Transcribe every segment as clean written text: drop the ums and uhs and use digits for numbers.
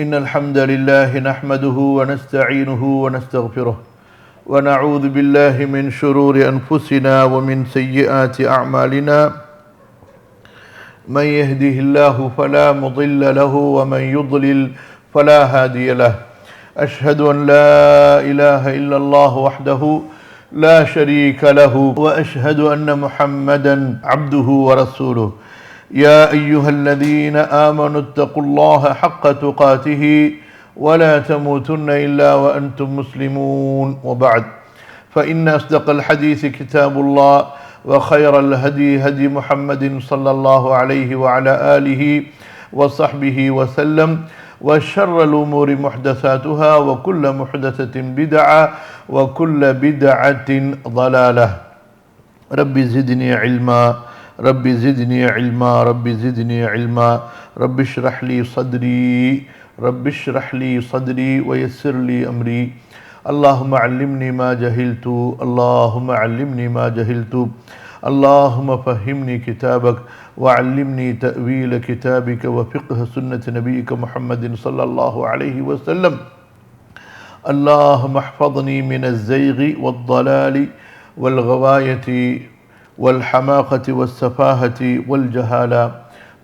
إن الحمد لله نحمده ونستعينه ونستغفره ونعوذ بالله من شرور أنفسنا ومن سيئات أعمالنا من يهده الله فلا مضل له ومن يضلل فلا هادي له أشهد أن لا إله إلا الله وحده لا شريك له وأشهد أن محمدا عبده ورسوله يا أيها الذين آمنوا اتقوا الله حق تقاته ولا تموتن إلا وأنتم مسلمون وبعد فإن أصدق الحديث كتاب الله وخير الهدي هدي محمد صلى الله عليه وعلى آله وصحبه وسلم وشر الأمور محدثاتها وكل محدثة بدعة وكل بدعة ضلالة رب زدني علما رب زدني علما رب زدني علما رب اشرح لي صدري رب اشرح لي صدري ويسر لي أمري اللهم علمني ما جهلت اللهم علمني ما جهلت اللهم فهمني كتابك وعلمني تأويل كتابك وفقه سنة نبيك محمد صلى الله عليه وسلم اللهم احفظني من الزيغ والضلال والغواية والحماقة والسفاهة والجهالة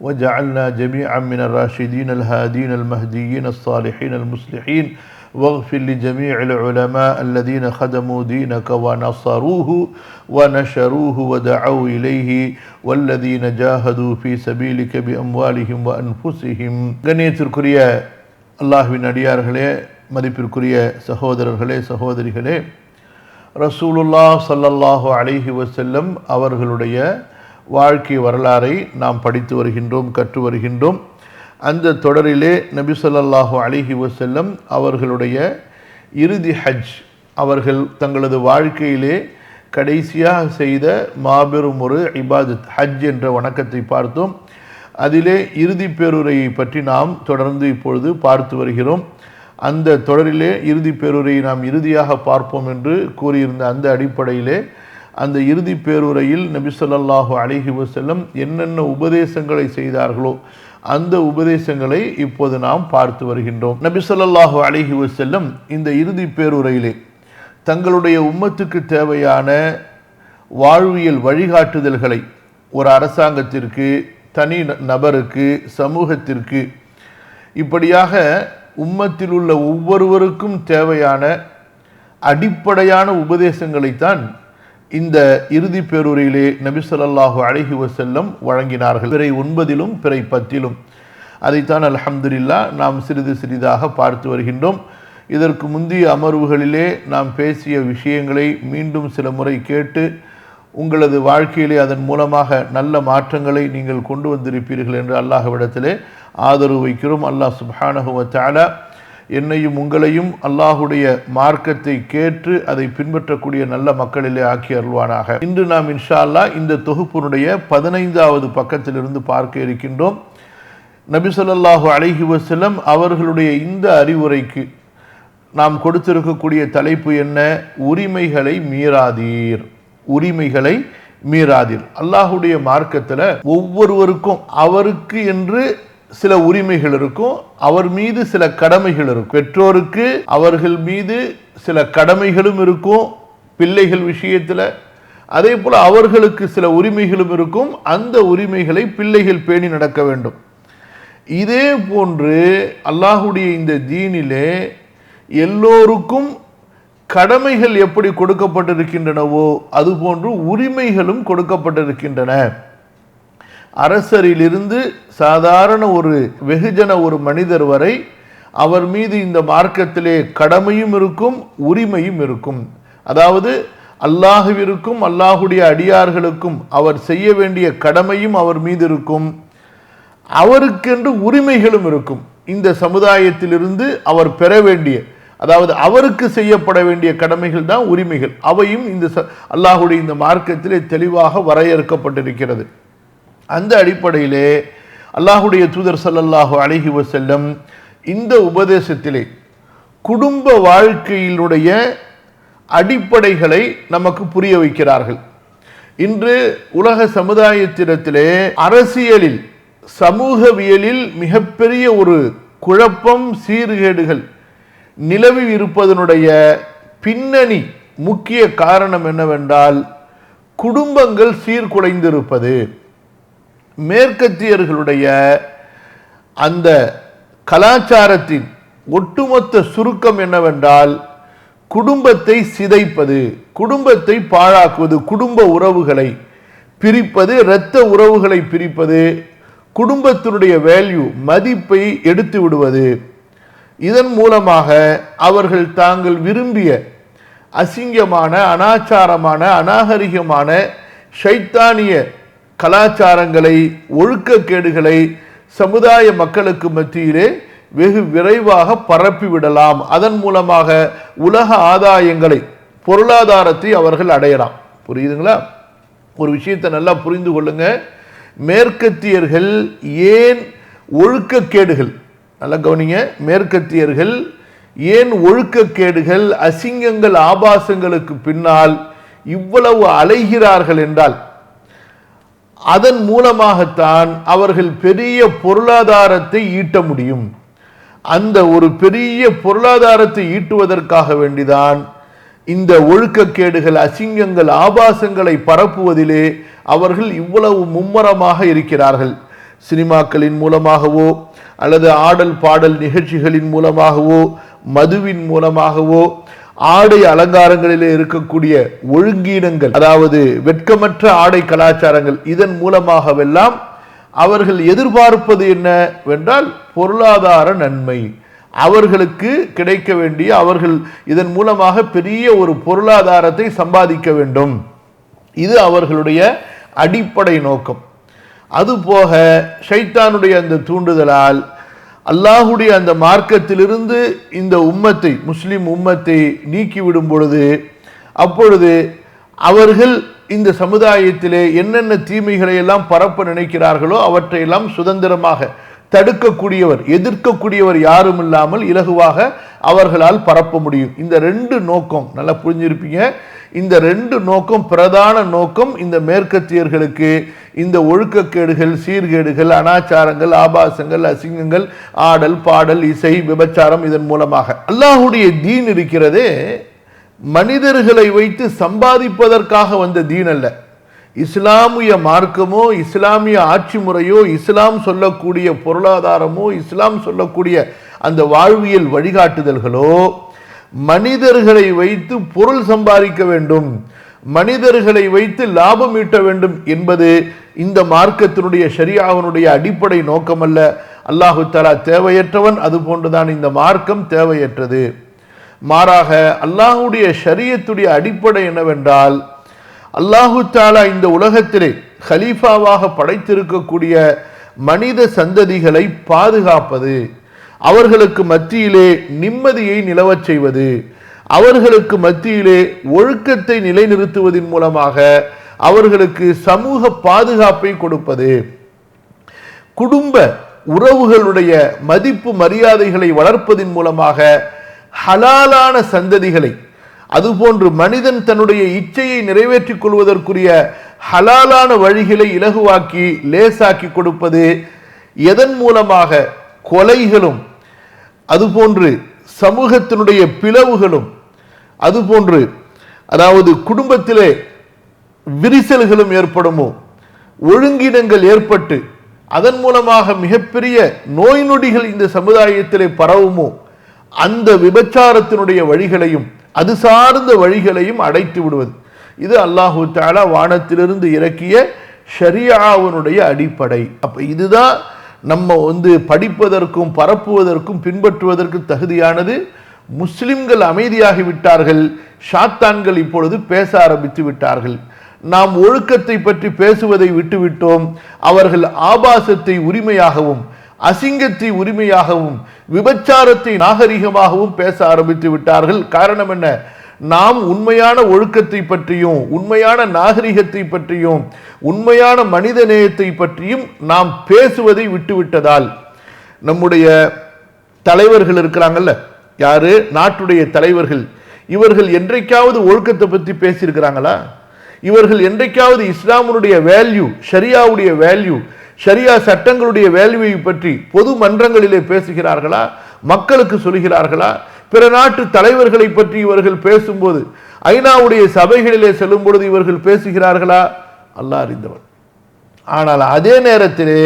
وجعلنا جميعا من الراشدين الهادين المهديين الصالحين المصلحين واغفر لجميع العلماء الذين خدموا دينك ونصروه ونشروه ودعوا إليه والذين جاهدوا في سبيلك بأموالهم وأنفسهم கண்ணியத்திற்குரிய அல்லாஹ்வின் அடியார்களே, மதிப்பிற்குரிய சகோதரர்களே சகோதரிகளே, ரசூலுல்லாஹ் ஸல்லல்லாஹு அலைஹி வஸல்லம் அவர்களுடைய வாழ்க்கை வரலாறை நாம் படித்து வருகின்றோம், கற்று வருகின்றோம். அந்த தொடரிலே நபி ஸல்லல்லாஹு அலைஹி வஸல்லம் அவர்களுடைய இறுதி ஹஜ், அவர்கள் தங்களது வாழ்க்கையிலே கடைசியாக செய்த மாபெரும் ஒரு இபாதத் ஹஜ் என்ற வணக்கத்தை பார்த்தோம். அதிலே இறுதி பேருரையை பற்றி நாம் தொடர்ந்து இப்பொழுது பார்த்து வருகிறோம். அந்த தொடரிலே இறுதி பேருரையை நாம் இறுதியாக பார்ப்போம் என்று கூறியிருந்த அந்த அடிப்படையிலே அந்த இறுதி பேருரையில் நபி ஸல்லல்லாஹு அலைஹி வஸல்லம் என்னென்ன உபதேசங்களை செய்தார்களோ அந்த உபதேசங்களை இப்போது நாம் பார்த்து வருகின்றோம். நபி ஸல்லல்லாஹு அலைஹி வஸல்லம் இந்த இறுதி பேருரையிலே தங்களுடைய உம்மத்துக்கு தேவையான வாழ்வியல் வழிகாட்டுதல்களை ஒரு அரசாங்கத்திற்கு, தனி நபருக்கு, சமூகத்திற்கு, இப்படியாக உம்மத்தில் உள்ள ஒவ்வொருவருக்கும் தேவையான அடிப்படையான உபதேசங்களைத்தான் இந்த இறுதி பேருரையிலே நபி ஸல்லல்லாஹு அலைஹி வஸல்லம் வழங்கினார்கள். பிறை 9 பிறை 10 அதைத்தான் அல்ஹம்துலில்லாஹ் நாம் சிறிது சிறிதாக பார்த்து வருகின்றோம். இதற்கு முந்தைய அமர்வுகளிலே நாம் பேசிய விஷயங்களை மீண்டும் சில முறை கேட்டு உங்களது வாழ்க்கையிலே அதன் மூலமாக நல்ல மாற்றங்களை நீங்கள் கொண்டு வந்திருப்பீர்கள் என்று அல்லாஹ்விடத்திலே ஆதரவு வைக்கிறோம். அல்லாஹ் சுப்ஹானஹு வ தஆலா என்னையும் உங்களையும் அல்லாஹுடைய மார்க்கத்தை கேட்டு அதை பின்பற்றக்கூடிய நல்ல மக்களிலே ஆக்கி அருள்வானாக. இன்று நாம் இன்ஷா அல்லாஹ் இந்த தொகுப்பினுடைய 15வது பக்கத்திலிருந்து பார்க்க இருக்கின்றோம். நபி ஸல்லல்லாஹு அலைஹி வஸல்லம் அவர்களுடைய இந்த அறிவுரைக்கு நாம் கொடுத்திருக்கக்கூடிய தலைப்பு என்ன? உரிமைகளை மீறாதீர். உரிமைகளை மீறாதீர். அல்லாஹுடைய மார்க்கத்தில் ஒவ்வொருவருக்கும் அவருக்கு என்று சில உரிமைகள் இருக்கும், அவர் மீது சில கடமைகள் இருக்கும். பெற்றோருக்கு அவர்கள் மீது சில கடமைகளும் இருக்கும் பிள்ளைகள் விஷயத்தில், அதே போல அவர்களுக்கு சில உரிமைகளும் இருக்கும். அந்த உரிமைகளை பிள்ளைகள் பேணி நடக்க வேண்டும். இதே போன்று அல்லாஹுடைய இந்த தீனிலே எல்லோருக்கும் கடமைகள் எப்படி கொடுக்கப்பட்டிருக்கின்றனவோ அதுபோன்று உரிமைகளும் கொடுக்கப்பட்டிருக்கின்றன. அரசரிலிருந்து சாதாரண ஒரு வெகுஜன ஒரு மனிதர் வரை அவர் மீது இந்த மார்க்கத்திலே கடமையும் இருக்கும், உரிமையும் இருக்கும். அதாவது அல்லாஹுவிற்கும் அல்லாஹுடைய அடியார்களுக்கும் அவர் செய்ய வேண்டிய கடமையும் அவர் மீது இருக்கும், அவருக்கென்று உரிமைகளும் இருக்கும். இந்த சமுதாயத்திலிருந்து அவர் பெற வேண்டிய, அதாவது அவருக்கு செய்யப்பட வேண்டிய கடமைகள் தான் உரிமைகள். அவையும் இந்த அல்லாஹுடைய இந்த மார்க்கத்திலே தெளிவாக வரையறுக்கப்பட்டிருக்கிறது. அந்த அடிப்படையிலே அல்லாஹுடைய தூதர் ஸல்லல்லாஹு அலைஹி வஸல்லம் இந்த உபதேசத்திலே குடும்ப வாழ்க்கையினுடைய அடிப்படைகளை நமக்கு புரிய வைக்கிறார்கள். இன்று உலக சமுதாயத்திடத்திலே அரசியலில், சமூகவியலில் மிகப்பெரிய ஒரு குழப்பம் சீர்கேடுகள் நிலவி இருப்பதனுடைய பின்னணி முக்கிய காரணம் என்னவென்றால் குடும்பங்கள் சீர்குலைந்திருப்பது. மேற்கத்தியர்களுடைய அந்த கலாச்சாரத்தின் ஒட்டுமொத்த சுருக்கம் என்னவென்றால் குடும்பத்தை சிதைப்பது, குடும்பத்தை பாழாக்குவது, குடும்ப உறவுகளை பிரிப்பது, இரத்த உறவுகளை பிரிப்பது, குடும்பத்தினுடைய வேல்யூ மதிப்பை எடுத்து விடுவது. இதன் மூலமாக அவர்கள் தாங்கள் விரும்பிய அசிங்கமான, அனாச்சாரமான, அநாகரிகமான ஷைத்தானிய கலாச்சாரங்களை, ஒழுக்கக்கேடுகளை சமுதாய மக்களுக்கு மத்தியிலே வெகு விரைவாக பரப்பிவிடலாம். அதன் மூலமாக உலக ஆதாயங்களை, பொருளாதாரத்தை அவர்கள் அடையலாம். புரியுதுங்களா? ஒரு விஷயத்தை நல்லா புரிந்து கொள்ளுங்க. மேற்கத்தியர்கள் ஏன் ஒழுக்கக்கேடுகள், நல்லா கவனிங்க, மேற்கத்தியர்கள் ஏன் ஒழுக்கக்கேடுகள், அசிங்கங்கள், ஆபாசங்களுக்கு பின்னால் இவ்வளவு அலைகிறார்கள் என்றால் அதன் மூலமாகத்தான் அவர்கள் பெரிய பொருளாதாரத்தை ஈட்ட முடியும். அந்த ஒரு பெரிய பொருளாதாரத்தை ஈட்டுவதற்காக வேண்டிதான் இந்த ஒழுக்கக்கேடுகள், அசிங்கங்கள், ஆபாசங்களை பரப்புவதிலே அவர்கள் இவ்வளவு மும்முரமாக இருக்கிறார்கள். சினிமாக்களின் மூலமாகவோ அல்லது ஆடல் பாடல் நிகழ்ச்சிகளின் மூலமாகவோ மதுவின் மூலமாகவோ ஆடை அலங்காரங்களிலே இருக்கக்கூடிய ஒழுங்கீனங்கள், அதாவது வெட்கமற்ற ஆடை கலாச்சாரங்கள், இதன் மூலமாகவெல்லாம் அவர்கள் எதிர்பார்ப்பது என்னவென்றால் பொருளாதார நன்மை. அவர்களுக்கு கிடைக்க வேண்டிய, அவர்கள் இதன் மூலமாக பெரிய ஒரு பொருளாதாரத்தை சம்பாதிக்க வேண்டும். இது அவர்களுடைய அடிப்படை நோக்கம். அதுபோக ஷைத்தானுடைய அந்த தூண்டுதலால் அல்லாஹுடைய அந்த மார்க்கத்திலிருந்து இந்த உம்மத்தை, முஸ்லிம் உம்மத்தை நீக்கிவிடும் பொழுது, அப்பொழுது அவர்கள் இந்த சமுதாயத்திலே என்னென்ன தீமைகளை எல்லாம் பரப்ப நினைக்கிறார்களோ அவற்றையெல்லாம் சுதந்திரமாக தடுக்கக்கூடியவர், எதிர்க்கக்கூடியவர் யாரும் இல்லாமல் இலகுவாக அவர்களால் பரப்ப முடியும். இந்த ரெண்டு நோக்கம் நல்லா புரிஞ்சிருப்பீங்க. இந்த ரெண்டு நோக்கம், பிரதான நோக்கம் இந்த மேற்கத்தியர்களுக்கு இந்த ஒழுக்கக்கேடுகள், சீர்கேடுகள், அனாச்சாரங்கள், ஆபாசங்கள், அசிங்கங்கள், ஆடல் பாடல், இசை, விபச்சாரம், இதன் மூலமாக. அல்லாஹுடைய தீன் இருக்கிறதே மனிதர்களை வைத்து சம்பாதிப்பதற்காக வந்த தீன் அல்ல. இஸ்லாமிய மார்க்கமோ, இஸ்லாமிய ஆட்சி முறையோ, இஸ்லாம் சொல்லக்கூடிய பொருளாதாரமோ, இஸ்லாம் சொல்லக்கூடிய அந்த வாழ்வியல் வழிகாட்டுதல்களோ மனிதர்களை வைத்து பொருள் சம்பாதிக்க வேண்டும், மனிதர்களை வைத்து லாபம் ஈட்ட வேண்டும் என்பது இந்த மார்க்கத்தினுடைய ஷரியாவினுடைய அடிப்படை நோக்கம் அல்ல. அல்லாஹு தஆலா தேவையற்றவன், அது போன்றுதான் இந்த மார்க்கம் தேவையற்றது. மாறாக அல்லாஹுடைய ஷரியத்துடைய அடிப்படை என்னவென்றால் அல்லாஹு தஆலா இந்த உலகத்திலே கலீஃபாவாக படைத்திருக்கக்கூடிய மனித சந்ததிகளை பாதுகாப்பது, அவர்களுக்கு மத்தியிலே நிம்மதியை நிலவச் செய்வது, அவர்களுக்கு மத்தியிலே ஒழுக்கத்தை நிலைநிறுத்துவதன் மூலமாக அவர்களுக்கு சமூக பாதுகாப்பை கொடுப்பது, குடும்ப உறவுகளுடைய மதிப்பு மரியாதைகளை வளர்ப்பதன் மூலமாக ஹலாலான சந்ததிகளை, அதுபோன்று மனிதன் தன்னுடைய இச்சையை நிறைவேற்றிக் கொள்வதற்குரிய ஹலாலான வழிகளை இலகுவாக்கி லேசாக்கி கொடுப்பது. எதன் மூலமாக? கொலைகளும், அதுபோன்று சமூகத்தினுடைய பிளவுகளும், அதுபோன்று அதாவது குடும்பத்திலே விரிசல்களும் ஏற்படுமோ, ஒழுங்கினங்கள் ஏற்பட்டு அதன் மூலமாக மிகப்பெரிய நோய் நொடிகள் இந்த சமுதாயத்திலே பரவுமோ, அந்த விபச்சாரத்தினுடைய வழிகளையும் அது சார்ந்த வழிகளையும் அடைத்து விடுவது. இது அல்லாஹு தஆலா வானத்திலிருந்து இறக்கிய ஷரியாவினுடைய அடிப்படை. அப்ப இதுதான் நம்ம படிப்பதற்கும் பரப்புவதற்கும் பின்பற்றுவதற்கு தகுதியானது. முஸ்லிம்கள் அமைதியாகி விட்டார்கள், ஷாத்தான்கள் இப்பொழுது பேச ஆரம்பித்து விட்டார்கள். நாம் ஒழுக்கத்தை பற்றி பேசுவதை விட்டுவிட்டோம். அவர்கள் ஆபாசத்தை உரிமையாகவும், அசிங்கத்தை உரிமையாகவும், விபச்சாரத்தை நாகரிகமாகவும் பேச ஆரம்பித்து விட்டார்கள். காரணம் என்ன? நாம் உண்மையான ஒழுக்கத்தை பற்றியும், உண்மையான நாகரிகத்தை பற்றியும், உண்மையான மனித நேயத்தை பற்றியும் நாம் பேசுவதை விட்டுவிட்டதால். நம்முடைய தலைவர்கள் இருக்கிறாங்கல்ல, யாரு? நாட்டுடைய தலைவர்கள். இவர்கள் என்றைக்காவது ஒழுக்கத்தை பற்றி பேசியிருக்கிறாங்களா? இவர்கள் என்றைக்காவது இஸ்லாமுடைய வேல்யூ, ஷரியாவுடைய வேல்யூ, ஷரியா சட்டங்களுடைய வேல்யூவை பற்றி பொது மன்றங்களிலே பேசுகிறார்களா? மக்களுக்கு சொல்கிறார்களா? பிற நாட்டு தலைவர்களை பற்றி இவர்கள் பேசும்போது, ஐநாவுடைய சபைகளிலே செல்லும் பொழுது இவர்கள் பேசுகிறார்களா? அல்லாஹ் அறிந்தவன். ஆனால் அதே நேரத்திலே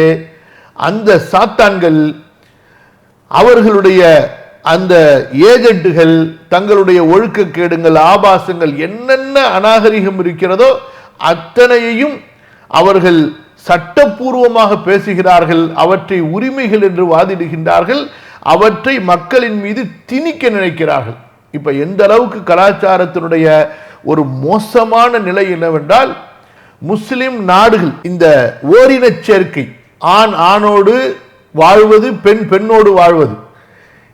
அந்த சாத்தான்கள், அவர்களுடைய அந்த ஏஜென்ட்டுகள் தங்களுடைய ஒழுக்கக்கேடுங்கள், ஆபாசங்கள், என்னென்ன அநாகரிகம் இருக்கிறதோ அத்தனையையும் அவர்கள் சட்டப்பூர்வமாக பேசுகிறார்கள். அவற்றை உரிமைகள் என்று வாதிடுகின்றார்கள். அவற்றை மக்களின் மீது திணிக்க நினைக்கிறார்கள். இப்ப எந்த அளவுக்கு கலாச்சாரத்தினுடைய ஒரு மோசமான நிலை என்னவென்றால், முஸ்லிம் நாடுகள் இந்த ஓரின சேர்க்கை, ஆண் ஆணோடு வாழ்வது, பெண் பெண்ணோடு வாழ்வது,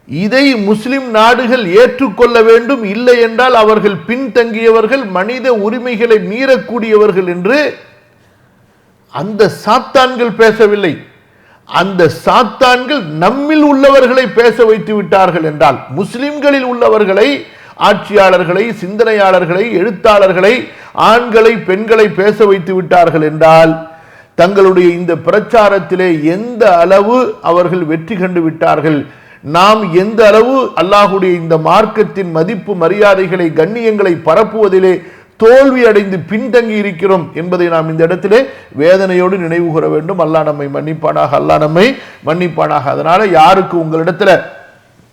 இதை முஸ்லிம் நாடுகள் ஏற்றுக்கொள்ள வேண்டும். இல்லை என்றால் அவர்கள் பின்தங்கியவர்கள், மனித உரிமைகளை மீறக்கூடியவர்கள் என்று அந்த சாத்தான்கள் பேசவில்லை. அந்த சாத்தான்கள் நம்மில் உள்ளவர்களை பேச வைத்து விட்டார்கள் என்றால், முஸ்லிம்களில் உள்ளவர்களை, ஆட்சியாளர்களை, சிந்தனையாளர்களை, எழுத்தாளர்களை, ஆண்களை, பெண்களை பேச வைத்து விட்டார்கள் என்றால், தங்களுடைய இந்த பிரச்சாரத்திலே எந்த அளவு அவர்கள் வெற்றி கண்டு விட்டார்கள். நாம் எந்த அளவு அல்லாஹுடைய இந்த மார்க்கத்தின் மதிப்பு மரியாதைகளை, கண்ணியங்களை பரப்புவதிலே தோல்வி அடைந்து பின்தங்கி இருக்கிறோம் என்பதை நாம் இந்த இடத்திலே வேதனையோடு நினைவு கூற வேண்டும். அல்லாஹ் நம்மை மன்னிப்பானாக, அல்லாஹ் நம்மை மன்னிப்பானாக. அதனால யாருக்கு உங்களிடத்துல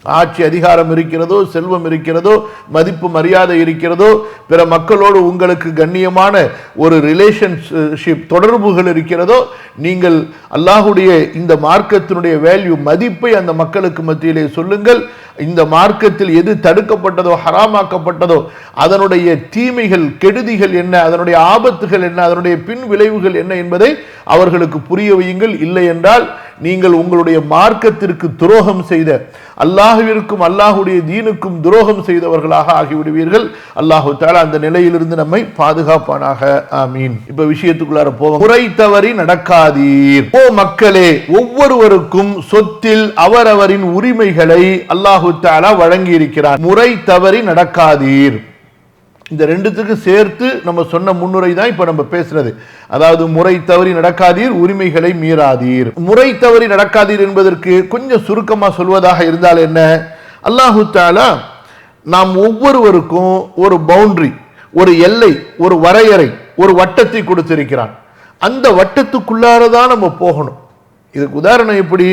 ஆட்சி அதிகாரம் இருக்கிறதோ, செல்வம் இருக்கிறதோ, மதிப்பு மரியாதை இருக்கிறதோ, பிற மக்களோடு உங்களுக்கு கண்ணியமான ஒரு ரிலேஷன்ஷிப், தொடர்புகள் இருக்கிறதோ, நீங்கள் அல்லாஹுடைய இந்த மார்க்கத்தினுடைய வேல்யூ, மதிப்பை அந்த மக்களுக்கு மத்தியிலே சொல்லுங்கள். இந்த மார்க்கத்தில் எது தடுக்கப்பட்டதோ, ஹராமாக்கப்பட்டதோ, அதனுடைய தீமைகள், கெடுதிகள் என்ன, அதனுடைய ஆபத்துகள் என்ன, அதனுடைய பின் விளைவுகள் என்ன என்பதை அவர்களுக்கு புரிய வையுங்கள். இல்லை என்றால் நீங்கள் உங்களுடைய மார்க்கத்திற்கு துரோகம் செய்த, அல்லாஹ்விற்கும் அல்லாஹுடைய தீனுக்கும் துரோகம் செய்தவர்களாக ஆகிவிடுவீர்கள். அல்லாஹு தஆலா அந்த நிலையிலிருந்து நம்மை பாதுகாப்பானாக. ஆமீன். இப்ப விஷயத்துக்குள்ளார போவோம். முறை தவறி நடக்காதீர். ஓ மக்களே, ஒவ்வொருவருக்கும் சொத்தில் அவரவரின் உரிமைகளை அல்லாஹு தஆலா வழங்கி இருக்கிறார். முறை தவறி நடக்காதீர். இந்த ரெண்டுத்துக்கு சேர்த்து நம்ம சொன்ன முன்னுரை தான் இப்ப நம்ம பேசுறது. அதாவது முறை தவறி நடக்காதீர், உரிமைகளை மீறாதீர். முறை தவறி நடக்காதீர் என்பதற்கு கொஞ்சம் சுருக்கமா சொல்வதாக இருந்தால் என்ன, அல்லாஹு தஆலா நாம் ஒவ்வொருவருக்கும் ஒரு பவுண்டரி, ஒரு எல்லை, ஒரு வரையறை, ஒரு வட்டத்தை கொடுத்திருக்கிறான். அந்த வட்டத்துக்குள்ளாரதான் நம்ம போகணும். இதுக்கு உதாரணம் எப்படி,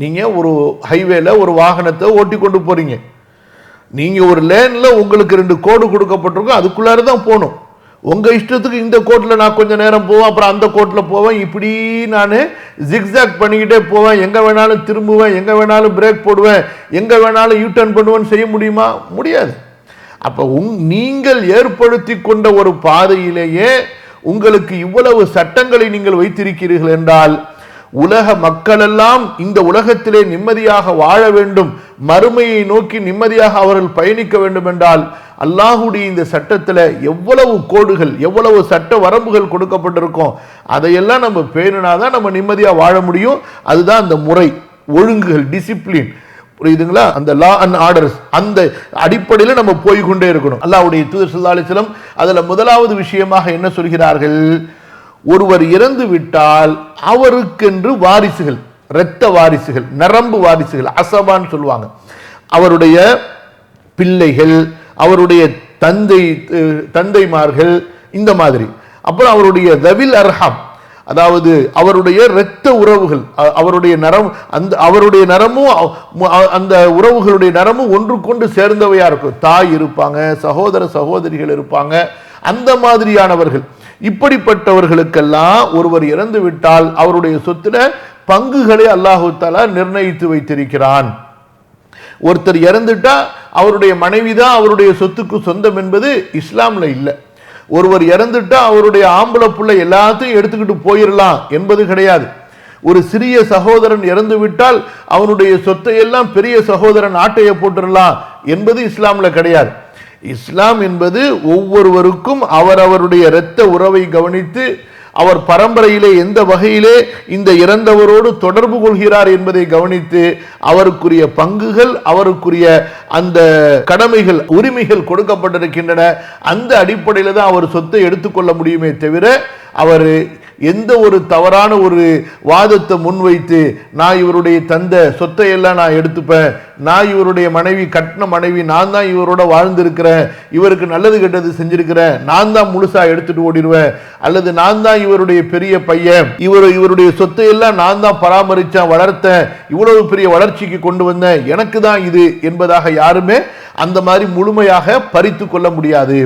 நீங்க ஒரு ஹைவேல ஒரு வாகனத்தை ஓட்டி கொண்டு போறீங்க. நீங்க ஒரு லேன்ல உங்களுக்கு 2 கோடு கொடுக்கப்பட்டிருக்கும், அதுக்குள்ளார தான் போகணும். உங்க இஷ்டத்துக்கு இந்த கோட்ல நான் கொஞ்ச நேரம் போவேன், அப்புறம் அந்த கோட்ல போவேன், இப்படி நான் ஜிக்ஸாக் பண்ணிக்கிட்டே போவேன், எங்க வேணாலும் திரும்புவேன், எங்க வேணாலும் பிரேக் போடுவேன், எங்க வேணாலும் யூ டர்ன் பண்ணுவேன். செய்ய முடியுமா? முடியாது. அப்ப நீங்கள் ஏற்படுத்தி கொண்ட ஒரு பாதையிலேயே உங்களுக்கு இவ்வளவு சட்டங்களை நீங்கள் வைத்திருக்கிறீர்கள் என்றால், உலக மக்களெல்லாம் இந்த உலகத்திலே நிம்மதியாக வாழ வேண்டும், மறுமையை நோக்கி நிம்மதியாக அவர்கள் பயணிக்க வேண்டும் என்றால், அல்லாஹுடைய இந்த சட்டத்தில் எவ்வளவு கோடுகள், எவ்வளவு சட்ட வரம்புகள் கொடுக்கப்பட்டிருக்கும், அதையெல்லாம் நம்ம பேணுனாதான் நம்ம நிம்மதியாக வாழ முடியும். அதுதான் அந்த முறை, ஒழுங்குகள், டிசிப்ளின். புரியுதுங்களா? அந்த லா அண்ட் ஆர்டர்ஸ், அந்த அடிப்படையில் நம்ம போய்கொண்டே இருக்கணும். அல்லாஹ்வுடைய தூதர் ஸல்லல்லாஹு அலைஹி வஸல்லம் அதுல முதலாவது விஷயமாக என்ன சொல்கிறார்கள், ஒருவர் இறந்து விட்டால் அவருக்கென்று வாரிசுகள், இரத்த வாரிசுகள், நரம்பு வாரிசுகள், அசபான்னு சொல்லுவாங்க, அவருடைய பிள்ளைகள், அவருடைய தந்தைமார்கள், இந்த மாதிரி. அப்புறம் அவருடைய தவில் அர்ஹம், அதாவது அவருடைய இரத்த உறவுகள், அவருடைய நரம், அவருடைய நரமும் அந்த உறவுகளுடைய நரமும் ஒன்றுக்கொண்டு சேர்ந்தவையா இருக்கும். தாய் இருப்பாங்க, சகோதர சகோதரிகள் இருப்பாங்க, அந்த மாதிரியானவர்கள். இப்படிப்பட்டவர்களுக்கெல்லாம் ஒருவர் இறந்து விட்டால் அவருடைய சொத்துல பங்குகளை அல்லாஹு தஆலா நிர்ணயித்து வைத்திருக்கிறான். ஒருத்தர் இறந்துட்டா அவருடைய மனைவிதான் அவருடைய சொத்துக்கு சொந்தம் என்பது இஸ்லாம்ல இல்லை. ஒருவர் இறந்துட்டா அவருடைய ஆம்பளை புள்ளை எல்லாத்தையும் எடுத்துக்கிட்டு போயிடலாம் என்பது கிடையாது. ஒரு சிறிய சகோதரன் இறந்து விட்டால் அவனுடைய சொத்தை எல்லாம் பெரிய சகோதரன் ஆட்டைய போட்டுடலாம் என்பது இஸ்லாம்ல கிடையாது. இஸ்லாம் என்பது ஒவ்வொருவருக்கும் அவரவருடைய இரத்த உறவை கவனித்து, அவர் பரம்பரையிலே எந்த வகையிலே இந்த இறந்தவரோடு தொடர்பு கொள்கிறார் என்பதை கவனித்து, அவருக்குரிய பங்குகள், அவருக்குரிய அந்த கடமைகள், உரிமைகள் கொடுக்கப்பட்டிருக்கின்றன. அந்த அடிப்படையில் தான் அவர் சொத்தை எடுத்துக்கொள்ள முடியுமே தவிர, அவர் எந்த ஒரு தவறான ஒரு வாதத்தை முன்வைத்து நான் இவருடைய தந்த சொத்தை எல்லாம் நான் எடுத்துப்பேன், நான் இவருடைய மனைவி கட்டின மனைவி, நான் தான் இவரோட வாழ்ந்திருக்கிறேன், இவருக்கு நல்லது கெட்டது செஞ்சிருக்கிறேன், நான் தான் முழுசா எடுத்துட்டு ஓடிடுவேன், அல்லது நான் தான் இவருடைய பெரிய பையன், இவருடைய சொத்தை எல்லாம் நான் தான் பராமரிச்சேன், வளர்த்தேன், இவ்வளவு பெரிய வளர்ச்சிக்கு கொண்டு வந்தேன், எனக்கு தான் இது என்பதாக யாருமே அந்த மாதிரி முழுமையாக பறித்து கொள்ள முடியாது.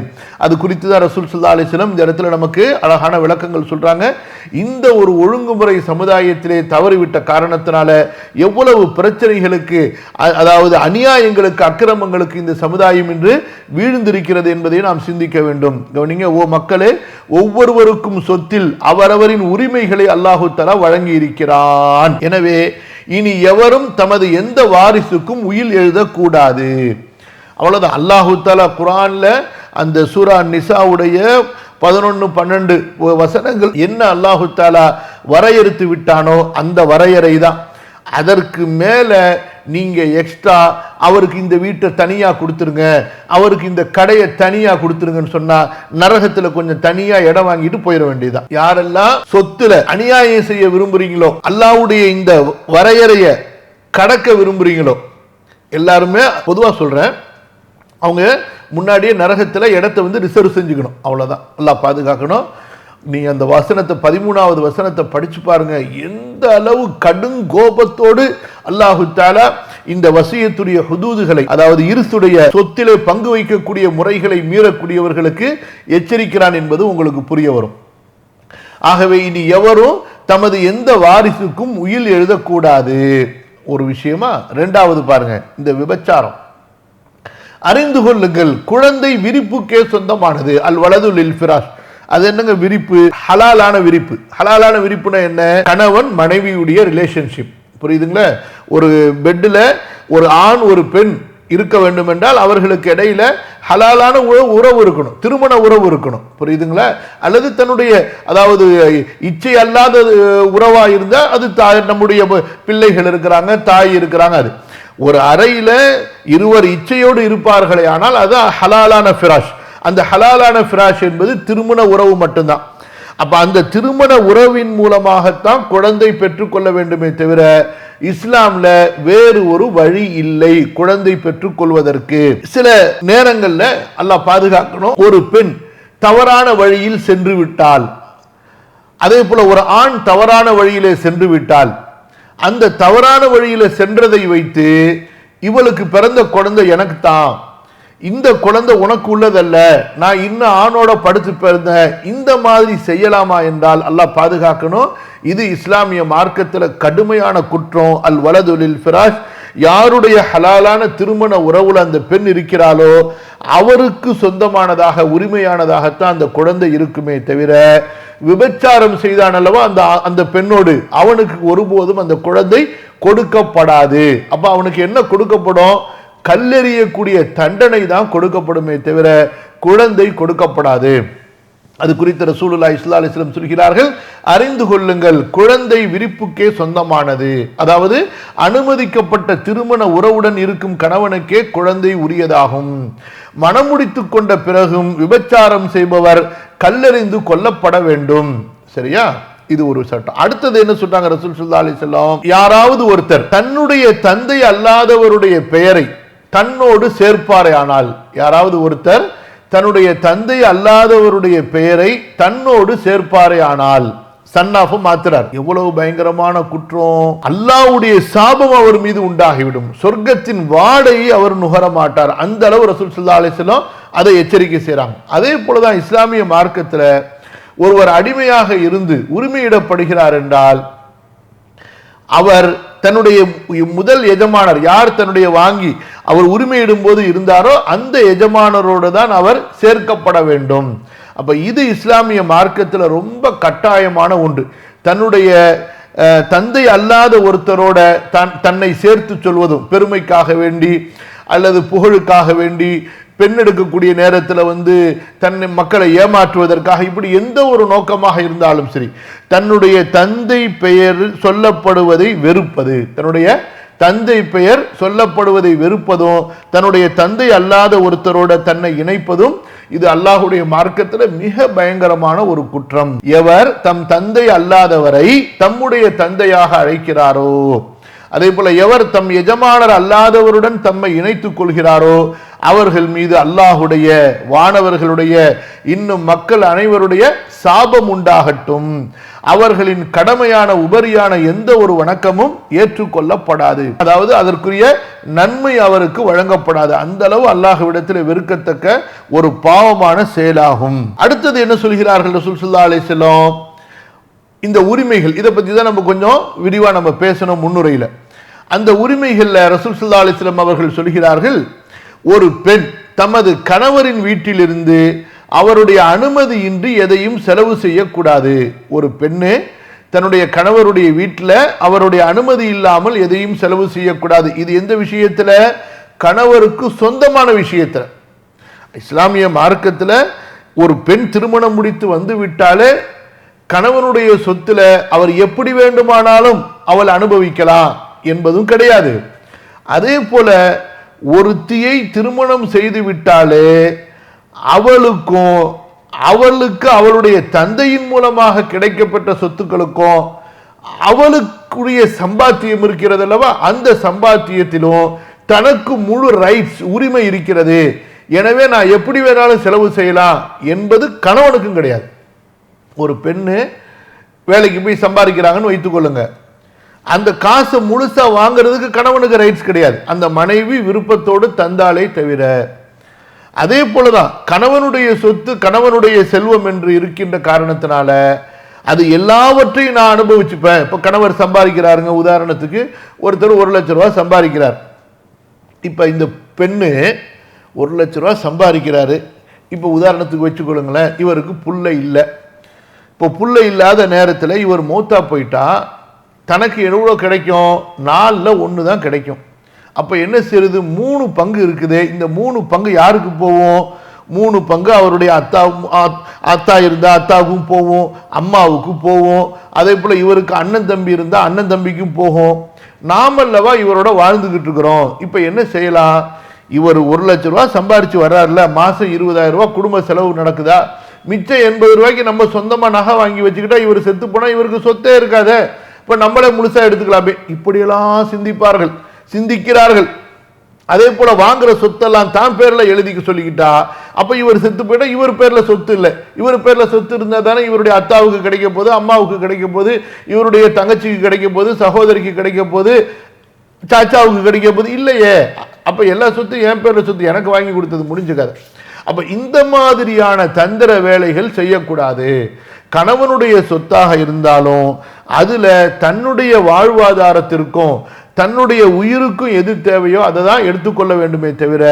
அது குறித்து தான் ரசூல் ஸல்லல்லாஹு அலைஹி வஸல்லம் இந்த இடத்துல நமக்கு அழகான விளக்கங்கள் சொல்றாங்க. இந்த ஒரு ஒழுங்குமுறை சமுதாயத்திலே தவறிவிட்ட காரணத்தினால எவ்வளவு பிரச்சனைகளுக்கு, அதாவது அநியாயங்களுக்கு, அக்கிரமங்களுக்கு இந்த சமுதாயம் இன்று வீழ்ந்திருக்கிறது என்பதை நாம் சிந்திக்க வேண்டும். கவனிங்க, ஓ மக்களே, ஒவ்வொருவருக்கும் சொத்தில் அவரவரின் உரிமைகளை அல்லாஹு தஆலா வழங்கி இருக்கிறான். எனவே இனி எவரும் தமது எந்த வாரிசுக்கும் உயில் எழுதக்கூடாது. அவ்வளவுதான். அல்லாஹு தஆலா குர்ஆன்ல அந்த சூரா நிசாவுடைய 11-12 வசனங்கள் என்ன அல்லாஹு தஆலா வரையறுத்து விட்டானோ அந்த வரையறை தான். அதற்கு மேல நீங்க எக்ஸ்ட்ரா அவருக்கு இந்த வீட்டை தனியா கொடுத்துருங்க, அவருக்கு இந்த கடையை தனியா கொடுத்துருங்கன்னு சொன்னா நரகத்துல கொஞ்சம் தனியா இடம் வாங்கிட்டு போயிட வேண்டியதுதான். யாரெல்லாம் சொத்துல அநியாயம் செய்ய விரும்புறீங்களோ, அல்லாஹ்வுடைய இந்த வரையறைய கடக்க விரும்புறீங்களோ, எல்லாருமே பொதுவா சொல்றேன், அவங்க முன்னாடியே நரகத்துல இடத்தை ரிசர்வ் செஞ்சுக்கணும். அவ்வளவுதான். அல்லாஹ் பாதுகாக்கணும். நீ அந்த வசனத்தை 13வது வசனத்தை படிச்சு பாருங்க. எந்த அளவு கடும் கோபத்தோடு அல்லாஹு தஆலா இந்த வசியத்துடைய ஹுதூதுகளை, அதாவது இருசுடைய சொத்திலே பங்கு வைக்கக்கூடிய முறைகளை மீறக்கூடியவர்களுக்கு எச்சரிக்கிறான் என்பது உங்களுக்கு புரிய வரும். ஆகவே இனி எவரும் தமது எந்த வாரிசுக்கும் உயில் எழுதக்கூடாது ஒரு விஷயமா. இரண்டாவது பாருங்க, இந்த விபச்சாரம். அறிந்து கொள்ளுங்கள், குழந்தை விரிப்புக்கே சொந்தமானது. அல் வலது லில் ஃபிராஷ். அது என்னங்க விரிப்பு? ஹலாலான விரிப்பு. ஹலாலான விரிப்புனா என்ன? கணவன் மனைவியுடைய ரிலேஷன்ஷிப். புரியுதுங்களா? ஒரு பெட்ல ஒரு ஆண் ஒரு பெண் இருக்க வேண்டும் என்றால் அவர்களுக்கு இடையில ஹலாலான உறவு இருக்கணும், திருமண உறவு இருக்கணும். புரியுதுங்களா? அல்லது தன்னுடைய, அதாவது இச்சை அல்லாத உறவா இருந்தா அது நம்முடைய பிள்ளைகள் இருக்கிறாங்க, தாய் இருக்கிறாங்க. அது ஒரு அறையில இருவர் இச்சையோடு இருப்பார்களே ஆனால் அது ஹலாலான ஃபிராஷ். அந்த ஹலாலான ஃபிராஷ் என்பது திருமண உறவு மட்டும்தான். அப்ப அந்த திருமண உறவின் மூலமாகத்தான் குழந்தை பெற்றுக்கொள்ள வேண்டுமே தவிர இஸ்லாம்ல வேறு ஒரு வழி இல்லை குழந்தை பெற்றுக் கொள்வதற்கு. சில நேரங்கள்ல அல்லாஹ் பாதுகாக்கணும், ஒரு பெண் தவறான வழியில் சென்று விட்டால், அதே போல ஒரு ஆண் தவறான வழியிலே சென்று விட்டால், அந்த தவறான வழியில சென்றதை வைத்து இவளுக்கு பிறந்த குழந்தை எனக்கு தான், இந்த குழந்தை உனக்கு உள்ளதல்ல, நான் இன்னும் ஆணோட படுத்து பிறந்தேன், இந்த மாதிரி செய்யலாமா என்றால் அல்லாஹ் பாதுகாக்கணும். இது இஸ்லாமிய மார்க்கத்தில் கடுமையான குற்றம். அல் வலது லில் ஃபிராஷ். யாருடைய ஹலாலான திருமண உறவுல அந்த பெண் இருக்கிறாளோ அவருக்கு சொந்தமானதாக, உரிமையானதாகத்தான் அந்த குழந்தை இருக்குமே தவிர விபச்சாரம் செய்தான் அல்லவா அந்த பெண்ணோடு, அவனுக்கு ஒருபோதும் அந்த குழந்தை கொடுக்கப்படாது. அப்ப அவனுக்கு என்ன கொடுக்கப்படும்? கல்லெறியக்கூடிய தண்டனை தான் கொடுக்கப்படுமே தவிர குழந்தை கொடுக்கப்படாது. அது குறித்து ரசூலுல்லாஹி ஸல்லல்லாஹு அலைஹி வஸல்லம் சொல்கிறார்கள், அறிந்து கொள்ளுங்கள், குழந்தை விரிப்புக்கே சொந்தமானது. அதாவது அனுமதிக்கப்பட்ட திருமண உறவுடன் இருக்கும் கணவனுக்கே குழந்தை உரியதாகும். மணமுடித்து கொண்ட பிறகும் விபச்சாரம் செய்பவர் கல்லெறிந்து கொல்லப்பட வேண்டும். சரியா? இது ஒரு சட்டம். அடுத்தது என்ன சொல்றாங்க ரசூல் ஸல்லல்லாஹு அலைஹி வஸல்லம்? யாராவது ஒருத்தர் தன்னுடைய தந்தை அல்லாதவருடைய பெயரை தன்னோடு சேர்ப்பாரே ஆனால், யாராவது ஒருத்தர் தன்னுடைய தந்தை அல்லாதவருடைய பெயரை தன்னோடு சேர்ப்பாரே ஆனால், சன்னாஃப் மாத்திரார். எவ்வளவு பயங்கரமான குற்றம்! அல்லாஹ்வுடைய சாபம் அவர் மீது உண்டாகிவிடும், சொர்க்கத்தின் வாடையை அவர் நுகர மாட்டார். அந்த அளவு ரசூல் ஸல்லல்லாஹு அலைஹி வஸல்லம் அதை எச்சரிக்கை செய்றாங்க. அதே போலதான் இஸ்லாமிய மார்க்கத்துல ஒருவர் அடிமையாக இருந்து உரிமையிடப்படுகிறார் என்றால் அவர் தன்னுடைய முதல் எஜமானர் யார் தன்னுடைய வாங்கி அவர் உரிமையிடும் போது இருந்தாரோ அந்த எஜமானரோடு தான் அவர் சேர்க்கப்பட வேண்டும். அப்ப இது இஸ்லாமிய மார்க்கத்தில் ரொம்ப கட்டாயமான ஒன்று. தன்னுடைய தந்தை அல்லாத ஒருத்தரோட தன்னை சேர்த்து சொல்வதும் பெருமைக்காக வேண்டி அல்லது புகழுக்காக வேண்டி, பெண் எடுக்கக்கூடிய நேரத்தில் தன்னை மக்களை ஏமாற்றுவதற்காக, இப்படி எந்த ஒரு நோக்கமாக இருந்தாலும் சரி, தன்னுடைய தந்தை பெயர் சொல்லப்படுவதை வெறுப்பது, தன்னுடைய தந்தை பெயர் சொல்லப்படுவதை வெறுப்பதும், தன்னுடைய தந்தை அல்லாத ஒருத்தரோட தன்னை இணைப்பதும் இது அல்லாஹ்வுடைய மார்க்கத்தில் மிக பயங்கரமான ஒரு குற்றம். எவர் தம் தந்தை அல்லாதவரை தம்முடைய தந்தையாக அழைக்கிறாரோ, அதே போல எவர் தம் எஜமானர் அல்லாதவருடன் தம்மை இணைத்துக் கொள்கிறாரோ அவர்கள் மீது அல்லாஹுடைய, வானவர்களுடைய, இன்னும் மக்கள் அனைவருடைய சாபம் உண்டாகட்டும். அவர்களின் கடமையான உபரியான எந்த ஒரு வணக்கமும் ஏற்றுக்கொள்ளப்படாது, அதாவது அதற்குரிய நன்மை அவருக்கு வழங்கப்படாது. அந்த அளவு அல்லாஹ்விடத்தில் வெறுக்கத்தக்க ஒரு பாவமான செயலாகும். அடுத்தது என்ன சொல்கிறார்கள் ரசூல் ஸல்லல்லாஹு அலைஹி வஸல்லம்? இந்த உரிமைகள், இதை பத்தி தான் நம்ம கொஞ்சம் விரிவா நம்ம பேசணும் முன்னுரையில. அந்த உரிமைகள்ல ரசூல் ஸல்லல்லாஹு அலைஹி வஸல்லம் அவர்கள் சொல்கிறார்கள், ஒரு பெண் தமது கணவரின் வீட்டிலிருந்து அவருடைய அனுமதியின்றி எதையும் செலவு செய்யக்கூடாது. ஒரு பெண்ணு தன்னுடைய கணவருடைய வீட்டில் அவருடைய அனுமதி இல்லாமல் எதையும் செலவு செய்யக்கூடாது. இது எந்த விஷயத்துல? கணவருக்கு சொந்தமான விஷயத்துல. இஸ்லாமிய மார்க்கத்தில் ஒரு பெண் திருமணம் முடித்து வந்து விட்டாலே கணவனுடைய சொத்துல அவர் எப்படி வேண்டுமானாலும் அவள் அனுபவிக்கலாம் என்பதும் கிடையாது. அதே போல ஒருத்தியை திருமணம் செய்து விட்டாலே அவளுக்கு அவளுடைய தந்தையின் மூலமாக கிடைக்கப்பட்ட சொத்துக்களுக்கும் அவளுக்குரிய சம்பாத்தியம் இருக்கிறது அல்லவா, அந்த சம்பாத்தியத்திலும் தனக்கு முழு ரைட்ஸ், உரிமை இருக்கிறது. எனவே நான் எப்படி வேணாலும் செலவு செய்யலாம் என்பது கணவனுக்கும் கிடையாது. ஒரு பெண்ணு வேலைக்கு போய் சம்பாதிக்கிறாங்கன்னு வைத்துக் கொள்ளுங்க, அந்த காசை முழுசா வாங்குறதுக்கு கணவனுக்கு ரைட்ஸ் கிடையாது, அந்த மனைவி விருப்பத்தோடு தந்தாலே தவிர. அதே போலதான் கணவனுடைய சொத்து, கணவனுடைய செல்வம் என்று இருக்கின்ற காரணத்தினால அது எல்லாவற்றையும் நான் அனுபவிச்சுப்பேன். இப்ப கணவர் சம்பாதிக்கிறாருங்க, உதாரணத்துக்கு ஒருத்தர் 1 லட்சம் ரூபாய் சம்பாதிக்கிறார். இப்ப இந்த பெண்ணு 1 லட்சம் ரூபாய் சம்பாதிக்கிறாரு. இப்ப உதாரணத்துக்கு வச்சுக்கொள்ளுங்களேன், இவருக்கு புள்ள இல்லை. இப்போ புள்ள இல்லாத நேரத்தில் இவர் மூத்தா போயிட்டா தனக்கு எவ்வளோ கிடைக்கும்? 4ல் 1 தான் கிடைக்கும். அப்போ என்ன செய்யுது? 3 பங்கு இருக்குது. இந்த 3 பங்கு யாருக்கு போவோம்? 3 பங்கு அவருடைய அத்தா இருந்தால் அத்தாவுக்கும் போவோம், அம்மாவுக்கு போவோம். அதே போல் இவருக்கு அண்ணன் தம்பி இருந்தால் அண்ணன் தம்பிக்கும் போகும். நாமல்லவா இவரோட வாழ்ந்துகிட்டு இருக்கிறோம். இப்போ என்ன செய்யலாம்? இவர் 1 லட்சம் ரூபா சம்பாரிச்சு வர்றாருல, மாதம் 20,000 ரூபா குடும்ப செலவு நடக்குதா? மிச்சம் 80 ரூபாய்க்கு நம்ம சொந்தமாக நகை வாங்கி வச்சுக்கிட்டா இவர் செத்து போனால் இவருக்கு சொத்தே இருக்காது, இப்போ நம்மளே முழுசா எடுத்துக்கலாமே. இப்படியெல்லாம் சிந்திக்கிறார்கள். அதே போல வாங்குற சொத்தெல்லாம் தான் பேர்ல எழுதிக்க சொல்லிக்கிட்டா அப்ப இவர் செத்து போயிட்டா இவர் பேர்ல சொத்து இல்லை. இவர் பேர்ல சொத்து இருந்தா தானே இவருடைய அத்தாவுக்கு கிடைக்க போது, அம்மாவுக்கு கிடைக்க போது, இவருடைய தங்கச்சிக்கு கிடைக்க போது, சகோதரிக்கு கிடைக்க போது, சாச்சாவுக்கு கிடைக்க போது இல்லையே. அப்ப எல்லா சொத்து என் பேர்ல சொத்து, எனக்கு வாங்கி கொடுத்தது முடிஞ்சுக்காது. அப்ப இந்த மாதிரியான தந்திர வேலைகள் செய்யக்கூடாது. கணவனுடைய சொத்தாக இருந்தாலும் அதுல தன்னுடைய வாழ்வாதாரத்திற்கும் தன்னுடைய உயிருக்கும் எது தேவையோ அதை தான் எடுத்துக்கொள்ள வேண்டுமே தவிர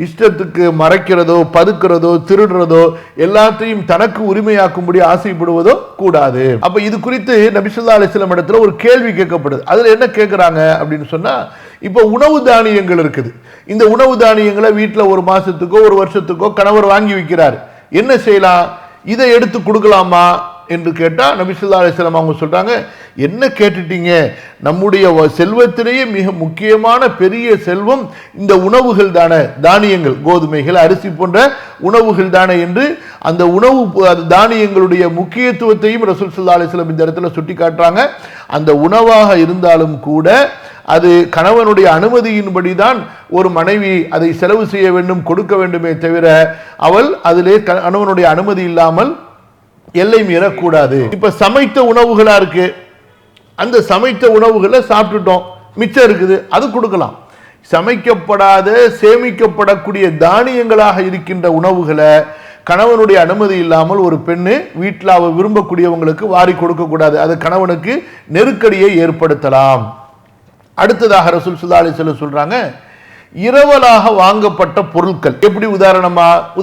இஷ்டத்துக்கு மறைக்கிறதோ, பதுக்கிறதோ, திருடுறதோ, எல்லாத்தையும் தனக்கு உரிமையாக்கும்படி ஆசைப்படுவதோ கூடாது. அப்ப இது குறித்து நபி ஸல்லல்லாஹு அலைஹி வஸல்லம் இடத்துல ஒரு கேள்வி கேட்கப்படுது. அதுல என்ன கேட்கிறாங்க அப்படின்னு சொன்னா, இப்ப உணவு தானியங்கள் இருக்குது. இந்த உணவு தானியங்களை வீட்டுல 1 மாசத்துக்கோ 1 வருஷத்துக்கோ கணவர் வாங்கி வைக்கிறார். என்ன செய்யலாம்? இதை எடுத்து கொடுக்கலாமா என்று கேட்டா நபி ஸல்லல்லாஹு அலைஹி வஸல்லம் அவங்க சொல்றாங்க, என்ன கேட்டுட்டீங்க? நம்முடைய செல்வத்திலேயே மிக முக்கியமான பெரிய செல்வம் இந்த உணவுகள் தானே, தானியங்கள், கோதுமைகள், அரிசி போன்ற உணவுகள் தானே என்று அந்த உணவு தானியங்களுடைய முக்கியத்துவத்தையும் ரசூல் ஸல்லல்லாஹு அலைஹி வஸல்லம் இந்த இடத்துல சுட்டி காட்டுறாங்க. அந்த உணவாக இருந்தாலும் கூட அது கணவனுடைய அனுமதியின்படி தான் ஒரு மனைவி அதை செலவு செய்ய வேண்டும், கொடுக்க வேண்டுமே தவிர அவள் அதிலே கணவனுடைய அனுமதி இல்லாமல் எல்லை மீறக்கூடாது. இப்ப சமைத்த உணவுகளா இருக்கு, அந்த சமைத்த உணவுகளை சாப்பிட்டுட்டோம், மிச்சம் இருக்குது, அது கொடுக்கலாம். சமைக்கப்படாத சேமிக்கப்படக்கூடிய தானியங்களாக இருக்கின்ற உணவுகளை கணவனுடைய அனுமதி இல்லாமல் ஒரு பெண்ணு வீட்டில் அவ விரும்பக்கூடியவங்களுக்கு வாரி கொடுக்க கூடாது. அது கணவனுக்கு நெருக்கடியை ஏற்படுத்தலாம். அடுத்ததாக ரசூல் ஸல்லல்லாஹு அலைஹி வஸல்லம் சொல்றாங்க, இரவலாக வாங்கப்பட்ட பொருட்கள். எப்படி?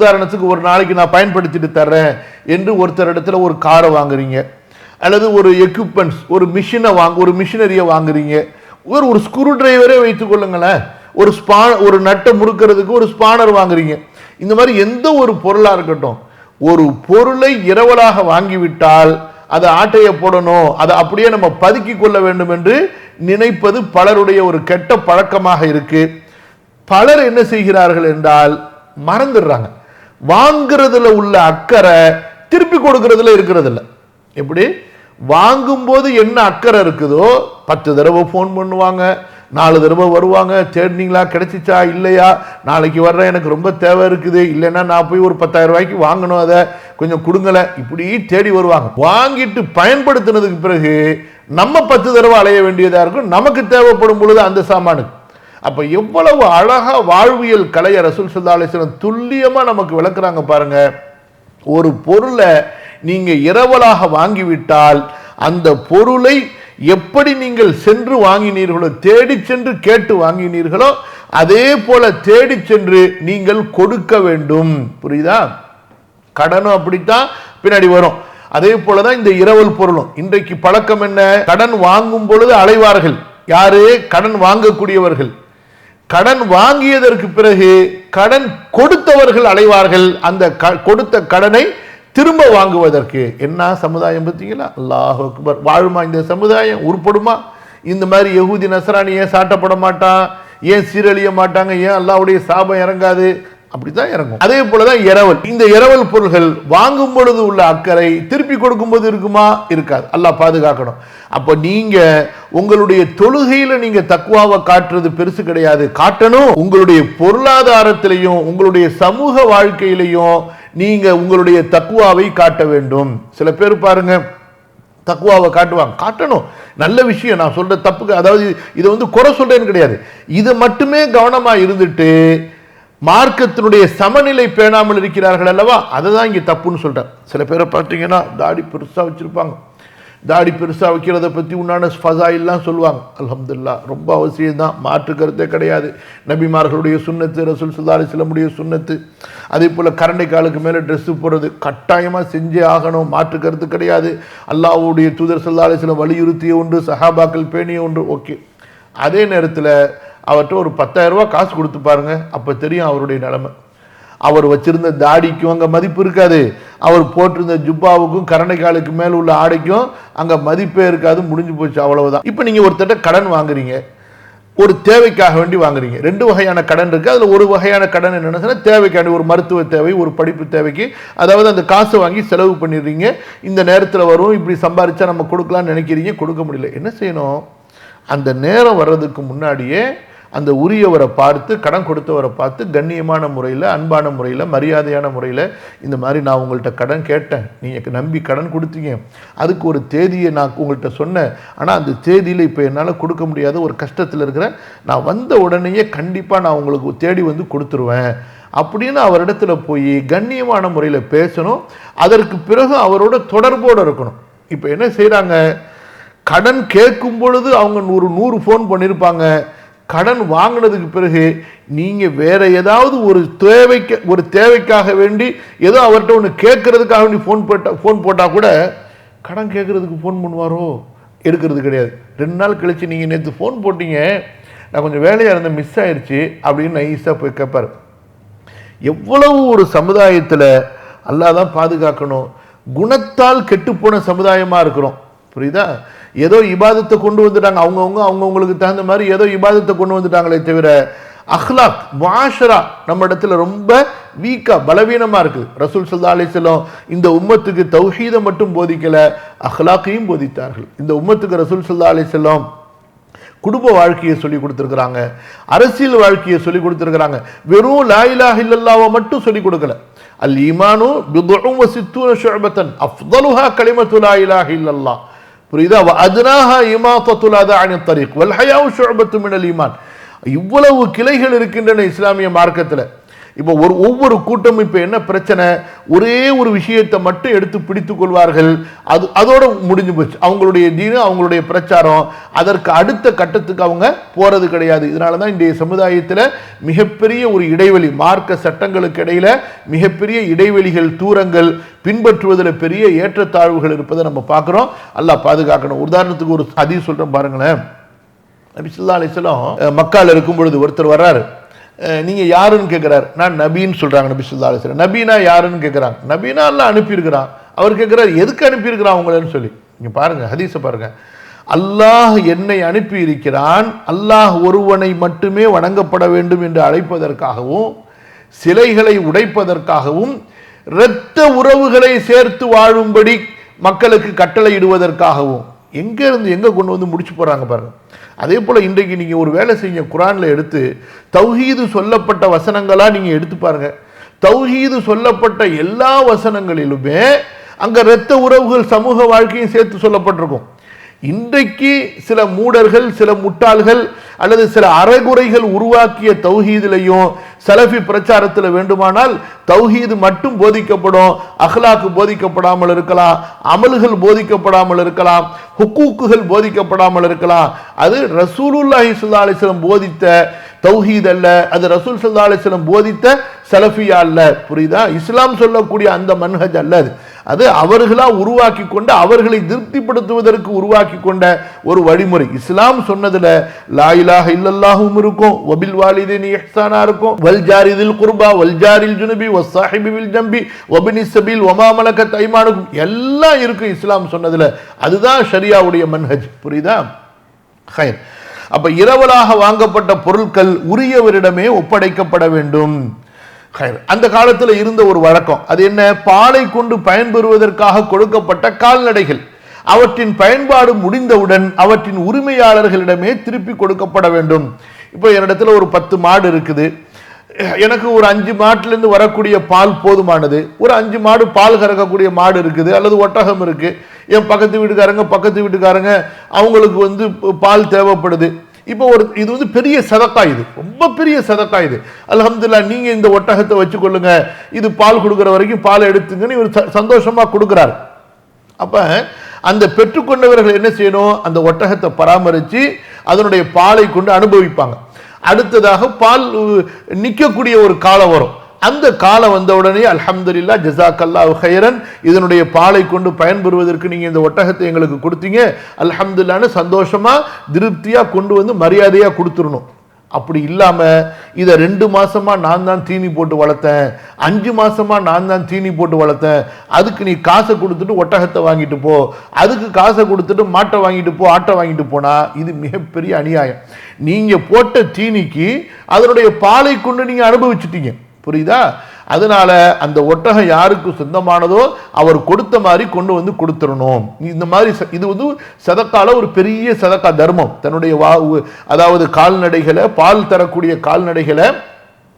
உதாரணத்துக்கு ஒரு நாளைக்கு நான் பயன்படுத்திட்டு தர்றேன் என்று ஒருத்தர் இடத்துல ஒரு காரை வாங்குறீங்க, அல்லது ஒரு எக்யூப்மெண்ட்ஸ், ஒரு மிஷினரியை வாங்குறீங்க, ஒரு ஸ்க்ரூ டிரைவரே வைத்துக் கொள்ளுங்களேன், ஒரு நட்டை முறுக்கிறதுக்கு ஒரு ஸ்பானர் வாங்குறீங்க. இந்த மாதிரி எந்த ஒரு பொருளா இருக்கட்டும், ஒரு பொருளை இரவலாக வாங்கிவிட்டால் அதை ஆட்டைய போடணும், அதை அப்படியே நம்ம பதுக்கி கொள்ள வேண்டும் என்று நினைப்பது பலருடைய ஒரு கெட்ட பழக்கமாக இருக்கு. பலர் என்ன செய்கிறார்கள் என்றால் மறந்துடுறாங்க. வாங்குறதுல உள்ள அக்கறை திருப்பி கொடுக்கறதுல இருக்கிறது இல்லை. எப்படி வாங்கும்போது என்ன அக்கறை இருக்குதோ 10 தடவை ஃபோன் பண்ணுவாங்க, 4 தடவை வருவாங்க, தேடினீங்களா, கிடைச்சிச்சா இல்லையா, நாளைக்கு வர்றேன், எனக்கு ரொம்ப தேவை இருக்குது, இல்லைன்னா நான் போய் ஒரு 10,000 ரூபாய்க்கு வாங்கணும், அதை கொஞ்சம் கொடுங்கல, இப்படி தேடி வருவாங்க. வாங்கிட்டு பயன்படுத்தினதுக்கு பிறகு நம்ம 10 தடவை அலைய வேண்டியதா இருக்கும் நமக்கு தேவைப்படும் பொழுது அந்த சாமானுக்கு. அப்ப எவ்வளவு அழகா வாழ்வியல் கலைய ரசூல் ஸல்லல்லாஹு அலைஹி வஸல்லம் துல்லியமா நமக்கு விளக்குறாங்க பாருங்க. ஒரு பொருளை நீங்க இரவலாக வாங்கிவிட்டால் அந்த பொருளை எப்படி நீங்கள் சென்று வாங்கினீர்களோ, தேடி சென்று கேட்டு வாங்கினீர்களோ, அதே போல தேடி சென்று நீங்கள் கொடுக்க வேண்டும். புரியுதா? கடனும் அப்படித்தான் பின்னாடி வரும். அதே போலதான் இந்த இரவல் பொருளும். இன்றைக்கு பழக்கம் என்ன? கடன் வாங்கும் பொழுது அலைவார்கள். யாரு? கடன் வாங்கக்கூடியவர்கள். கடன் வாங்கியதற்கு பிறகு கடன் கொடுத்தவர்கள் அலைவார்கள் அந்த கொடுத்த கடனை திரும்ப வாங்குவதற்கு. என்ன சமுதாயம் பார்த்தீங்களா? அல்லாஹ் அக்பர். வாழுமா இந்த சமுதாயம்? உருப்படுமா? இந்த மாதிரி யஹூதி நஸ்ரானி ஏன் சாட்டப்பட மாட்டான், ஏன் சீரழிய மாட்டாங்க, ஏன் அல்லாஹ்வுடைய சாபம் இறங்காது? அப்படித்தான் இறங்கும். அதே போலதான் இரவல். இந்த இரவல் பொருள்கள் வாங்கும் பொழுது உள்ள அக்கறை திருப்பி கொடுக்கும் போது இருக்குமா? இருக்காது. அல்லாஹ் பாதுகாக்கணும். அப்ப நீங்க உங்களுடைய தொழுகையில நீங்க தக்வாவை காட்டுறது பெருசு கிடையாது, காட்டணும். உங்களுடைய பொருளாதாரத்திலையும் உங்களுடைய சமூக வாழ்க்கையிலையும் நீங்க உங்களுடைய தக்வாவை காட்ட வேண்டும். சில பேர் பாருங்க தக்வாவை காட்டுவாங்க, காட்டணும், நல்ல விஷயம். நான் சொல்ற தப்புக்கு, அதாவது இதை குறை சொல்றேன்னு கிடையாது, இது மட்டுமே கவனமா இருந்துட்டு மார்க்கத்தினுடைய சமநிலை பேணாமல் இருக்கிறார்கள் அல்லவா, அதை தான் இங்கே தப்புன்னு சொல்றேன். சில பேரை பார்த்தீங்கன்னா தாடி பெருசா வச்சிருப்பாங்க, தாடி பெருசா வைக்கிறத பற்றி உண்டான ஃபஸாயில்லாம் சொல்லுவாங்க. அல்ஹம்துலில்லாஹ், ரொம்ப அவசியம் தான், மாற்று கருத்தே கிடையாது. நபிமார்களுடைய சுன்னத்து, ரசூல் ஸல்லல்லாஹு அலைஹி வஸல்லமுடைய சுன்னத்து. அதே போல் கரண்டை காலுக்கு மேலே ட்ரெஸ்ஸு போடுறது கட்டாயமாக செஞ்சே ஆகணும், மாற்று கருத்து கிடையாது. அல்லாஹ்வுடைய தூதர் ஸல்லல்லாஹு அலைஹி வஸல்லம் வலியுறுத்திய ஒன்று, சஹாபாக்கள் பேணிய ஒன்று. ஓகே, அதே நேரத்தில் அவர்கிட்ட ஒரு 10,000 ரூபா காசு கொடுத்து பாருங்க, அப்போ தெரியும் அவருடைய நிலைமை. அவர் வச்சிருந்த தாடிக்கும் அங்கே மதிப்பு இருக்காது, அவர் போட்டிருந்த ஜுப்பாவுக்கும் கரண்டை காலுக்கு மேலே உள்ள ஆடைக்கும் அங்கே மதிப்பே இருக்காது, முடிஞ்சு போச்சு, அவ்வளவுதான். இப்போ நீங்கள் ஒருத்தட்ட கடன் வாங்குறீங்க, ஒரு தேவைக்காக வேண்டி வாங்குறீங்க. 2 வகையான கடன் இருக்கு. அதில் ஒரு வகையான கடன் என்னென்னு சொன்னால் தேவைக்காண்டி, ஒரு மருத்துவ தேவை, ஒரு படிப்பு தேவைக்கு, அதாவது அந்த காசை வாங்கி செலவு பண்ணிடுறீங்க. இந்த நேரத்தில் வரும், இப்படி சம்பாதிச்சா நம்ம கொடுக்கலாம்னு நினைக்கிறீங்க, கொடுக்க முடியல. என்ன செய்யணும்? அந்த நேரம் வர்றதுக்கு முன்னாடியே அந்த உரியவரை பார்த்து, கடன் கொடுத்தவரை பார்த்து கண்ணியமான முறையில், அன்பான முறையில், மரியாதையான முறையில், இந்த மாதிரி நான் உங்கள்கிட்ட கடன் கேட்டேன், நீங்கள் நம்பி கடன் கொடுத்தீங்க, அதுக்கு ஒரு தேதியை நான் உங்கள்கிட்ட சொன்னேன், ஆனால் அந்த தேதியில் இப்போ என்னால் கொடுக்க முடியாத ஒரு கஷ்டத்தில் இருக்கிறேன், நான் வந்த உடனேயே கண்டிப்பாக நான் உங்களுக்கு தேடி கொடுத்துருவேன் அப்படின்னு அவரிடத்துல போய் கண்ணியமான முறையில் பேசணும். அதற்கு பிறகு அவரோட தொடர்போடு இருக்கணும். இப்போ என்ன செய்கிறாங்க? கடன் கேட்கும் பொழுது அவங்க 100 ஃபோன் பண்ணியிருப்பாங்க. கடன் வாங்கினதுக்கு பிறகு நீங்க வேற ஏதாவது ஒரு தேவைக்காக வேண்டி ஏதோ அவர்கிட்ட ஒன்று கேட்கறதுக்காக வேண்டி ஃபோன் போட்டா கூட கடன் கேட்கறதுக்கு ஃபோன் பண்ணுவாரோ? எடுக்கிறது கிடையாது. 2 நாள் கழிச்சு நீங்க நேற்று ஃபோன் போட்டீங்க, நான் கொஞ்சம் வேலையாக இருந்த, மிஸ் ஆயிடுச்சு அப்படின்னு நைஸாக போய் கேட்பாரு. எவ்வளவு ஒரு சமுதாயத்தில் அல்லாஹ் தான் பாதுகாக்கணும், குணத்தால் கெட்டுப்போன சமுதாயமா இருக்கிறோம். புரியுதா? ஏதோ இபாதத்தை கொண்டு வந்துட்டாங்க, அவங்கவுங்களுக்கு தகுந்த மாதிரி ஏதோ இபாதத்தை கொண்டு வந்துட்டாங்களே தவிர அஹ்லாக் முஆஷரா நம்ம இடத்துல ரொம்ப வீக்கா, பலவீனமா இருக்கு. ரசூல் ஸல்லல்லாஹு அலைஹி வஸல்லம் இந்த உம்மத்துக்கு தௌஹீதை மட்டும் போதிக்கல, அஹ்லாக்கையும் போதித்தார்கள். இந்த உம்மத்துக்கு ரசூல் ஸல்லல்லாஹு அலைஹி வஸல்லம் குடும்ப வாழ்க்கையை சொல்லி கொடுத்துருக்குறாங்க, அரசியல் வாழ்க்கையை சொல்லி கொடுத்துருக்குறாங்க. வெறும் லா இலாஹ இல்லல்லாஹ்வை மட்டும் சொல்லி கொடுக்கல. அல் ஈமானு பிதுஉன் வ சித்தூன ஷுஅபத்தன் அஃதலுஹா கலிமத்து லா இலாஹ இல்லல்லாஹ். புரியுதா? அதுனாஹா இமாத்தத்துல் அதா அனித் தரீக் வல் ஹயாஉ ஷுஅபத்து மினல் ஈமான். இவ்வளவு கிளைகள் இருக்கின்றன இஸ்லாமிய மார்க்கத்தில். இப்போ ஒவ்வொரு கூட்டம் இப்போ என்ன பிரச்சனை? ஒரே ஒரு விஷயத்தை மட்டும் எடுத்து பிடித்துக் கொள்வார்கள், அதோட முடிஞ்சு போச்சு அவங்களுடைய தீனு, அவங்களுடைய பிரச்சாரம். அதற்கு அடுத்த கட்டத்துக்கு அவங்க போறது கிடையாது. இதனால தான் இன்றைய சமுதாயத்தில் மிகப்பெரிய ஒரு இடைவெளி, மார்க்க சட்டங்களுக்கு இடையில மிகப்பெரிய இடைவெளிகள், தூரங்கள், பின்பற்றுவதில் பெரிய ஏற்றத்தாழ்வுகள் இருப்பதை நம்ம பார்க்குறோம். அல்லாஹ் பாதுகாக்கணும். உதாரணத்துக்கு ஒரு ஹதீஸ் சொல்றேன் பாருங்களேன். நபி ஸல்லல்லாஹு அலைஹி வஸல்லம் மக்கால இருக்கும் பொழுது ஒருத்தர் வர்றாரு. நீங்க யாருன்னு கேட்கிறார். நான் நபின்னு சொல்றாங்க நபி ஸல்லல்லாஹு அலைஹி வஸல்லம். நபினா யாருன்னு கேட்கிறாங்க. நபினா அல்லாஹ் அனுப்பியிருக்கிறான். அவர் கேட்கிறார், எதுக்கு அனுப்பியிருக்கிறான் உங்களன்னு சொல்லி. நீங்க பாருங்க, ஹதீஸை பாருங்க. அல்லாஹ் என்னை அனுப்பி இருக்கிறான், அல்லாஹ் ஒருவனை மட்டுமே வணங்கப்பட வேண்டும் என்று அழைப்பதற்காகவும், சிலைகளை உடைப்பதற்காகவும் இரத்த உறவுகளை சேர்த்து வாழும்படி மக்களுக்கு கட்டளையிடுவதற்காகவும் எங்க கொண்டு வந்து முடிச்சு போறாங்க பாருங்க. அதே போல இன்றைக்கு நீங்க ஒரு வேலை செய்ய குர்ஆன்ல எடுத்து தௌஹீது சொல்லப்பட்ட வசனங்களா நீங்க எடுத்து பாருங்க. தௌஹீது சொல்லப்பட்ட எல்லா வசனங்களிலுமே அங்க இரத்த உறவுகள் சமூக வாழ்க்கையும் சேர்த்து சொல்லப்பட்டிருக்கும். இன்றைக்கு சில மூடர்கள், சில முட்டாள்கள் அல்லது சில அறகுறைகள் உருவாக்கிய தௌஹீதிலையும் சலஃபி பிரச்சாரத்தில் வேண்டுமானால் தௌஹீது மட்டும் போதிக்கப்படும், அஹ்லாக்கு போதிக்கப்படாமல் இருக்கலாம், அமல்கள் போதிக்கப்படாமல் இருக்கலாம், ஹுக்கூக்குகள் போதிக்கப்படாமல் இருக்கலாம். அது ரசூலுல்லாஹி ஸல்லல்லாஹு அலைஹி வஸல்லம் போதித்த தௌஹீத் அல்ல, அது ரசூல் ஸல்லல்லாஹு அலைஹி வஸல்லம் போதித்த சலஃபியா அல்ல. புரியுதா? இஸ்லாம் சொல்லக்கூடிய அந்த மன்ஹஜ் அல்ல. அது அவர்களா உருவாக்கி கொண்ட, அவர்களை திருப்திப்படுத்துவதற்கு உருவாக்கி கொண்ட ஒரு வழிமுறை. இஸ்லாம் சொன்னதுல லா இலாஹ இல்லல்லாஹும் இருக்கும், வபில் வாலிதைனி இஹ்சானா இருக்கும், வல் ஜாரிதில் குர்பா வல் ஜாரில் ஜுனுபி வஸ்ஸாஹிபி பில் ஜம்பி வபினிஸ் சபீல் வமா மலக்கத் ஐமானுக்கும் எல்லாம் இருக்கு இஸ்லாம் சொன்னதுல. அதுதான் ஷரியாவுடைய மன்ஹஜ். புரியுதா? ஹைர். அப்ப இரவலாக வாங்கப்பட்ட பொருட்கள் உரியவரிடமே ஒப்படைக்கப்பட வேண்டும். அந்த காலத்தில் இருந்த ஒரு வழக்கம், அது என்ன? பாலை கொண்டு பயன்பெறுவதற்காக கொடுக்கப்பட்ட கால்நடைகள் அவற்றின் பயன்பாடு முடிந்தவுடன் அவற்றின் உரிமையாளர்களிடமே திருப்பி கொடுக்கப்பட வேண்டும். இப்போ என்னிடத்துல ஒரு 10 மாடு இருக்குது, எனக்கு ஒரு 5 மாட்டிலிருந்து வரக்கூடிய பால் போதுமானது. ஒரு 5 மாடு பால் கறக்கக்கூடிய மாடு இருக்குது அல்லது ஒட்டகம் இருக்கு. என் பக்கத்து வீட்டுக்காரங்க அவங்களுக்கு வந்து பால் தேவைப்படுது. இப்போ இது வந்து பெரிய சதக்கா, இது ரொம்ப பெரிய சதக்கா. இது அல்ஹம்துலில்லாஹ், நீங்க இந்த ஒட்டகத்தை வச்சுக்கொள்ளுங்க, இது பால் கொடுக்குற வரைக்கும் பால் எடுத்துங்கன்னு இவர் சந்தோஷமா கொடுக்கிறார். அப்ப அந்த பெற்றுக்கொண்டவர்கள் என்ன செய்யணும்? அந்த ஒட்டகத்தை பராமரித்து அதனுடைய பாலை கொண்டு அனுபவிப்பாங்க. அடுத்ததாக பால் நிற்கக்கூடிய ஒரு காலம் வரும். அந்த காலம் வந்த உடனே அல்ஹம்துலில்லாஹ் ஜஸாக்கல்லாஹு ஹைரன், இதனுடைய பாலை கொண்டு பயன்பெறுவதற்கு நீங்க இந்த ஒட்டகத்தை எங்களுக்கு கொடுத்தீங்க, அல்ஹம்துலில்லாஹ்னு சந்தோஷமா திருப்தியா கொண்டு வந்து மரியாதையா கொடுத்துடணும். அப்படி இல்லாம இதை 2 மாசமா நான் தான் தீனி போட்டு வளர்த்தேன், 5 மாசமா நான் தான் தீனி போட்டு வளர்த்தேன், அதுக்கு நீ காசை கொடுத்துட்டு ஒட்டகத்தை வாங்கிட்டு போ, அதுக்கு காசை கொடுத்துட்டு மாட்டை வாங்கிட்டு போ, ஆட்டை வாங்கிட்டு போனா இது மிகப்பெரிய அநியாயம். நீங்க போட்ட தீனிக்கு அதனுடைய பாலை கொண்டு நீங்க அனுபவிச்சுட்டீங்க. புரியுதா? அதனால அந்த ஒட்டகம் யாருக்கு சொந்தமானதோ அவர் கொடுத்த மாதிரி கொண்டு வந்து கொடுத்துடணும். இந்த மாதிரி இது வந்து சதக்கால ஒரு பெரிய சதக்கா தர்மம். தன்னுடைய அதாவது கால்நடைகளை, பால் தரக்கூடிய கால்நடைகளை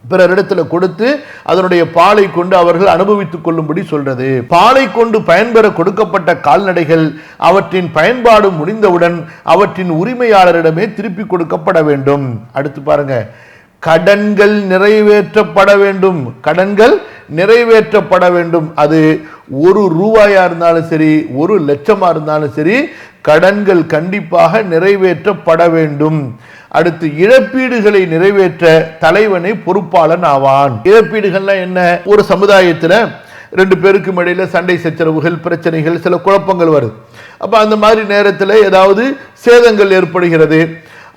பிறரிடத்துல கொடுத்து அதனுடைய பாலை கொண்டு அவர்கள் அனுபவித்துக் கொள்ளும்படி சொல்றது. பாலை கொண்டு பயன்பெற கொடுக்கப்பட்ட கால்நடைகள் அவற்றின் பயன்பாடு முடிந்தவுடன் அவற்றின் உரிமையாளரிடமே திருப்பி கொடுக்கப்பட வேண்டும். அடுத்து பாருங்க, கடன்கள் நிறைவேற்றப்பட வேண்டும். கடன்கள் நிறைவேற்றப்பட வேண்டும். அது 1 ரூபாயா இருந்தாலும் சரி, 1 லட்சமா இருந்தாலும் சரி, கடன்கள் கண்டிப்பாக நிறைவேற்றப்பட வேண்டும். அடுத்து இழப்பீடுகளை நிறைவேற்ற தலைவனை பொறுப்பாளன் ஆவான். இழப்பீடுகள்லாம் என்ன? ஒரு சமுதாயத்துல 2 பேருக்கும் இடையில சண்டை சச்சரவுகள், பிரச்சனைகள், சில குழப்பங்கள் வருது. அப்ப அந்த மாதிரி நேரத்தில் ஏதாவது சேதங்கள் ஏற்படுகிறது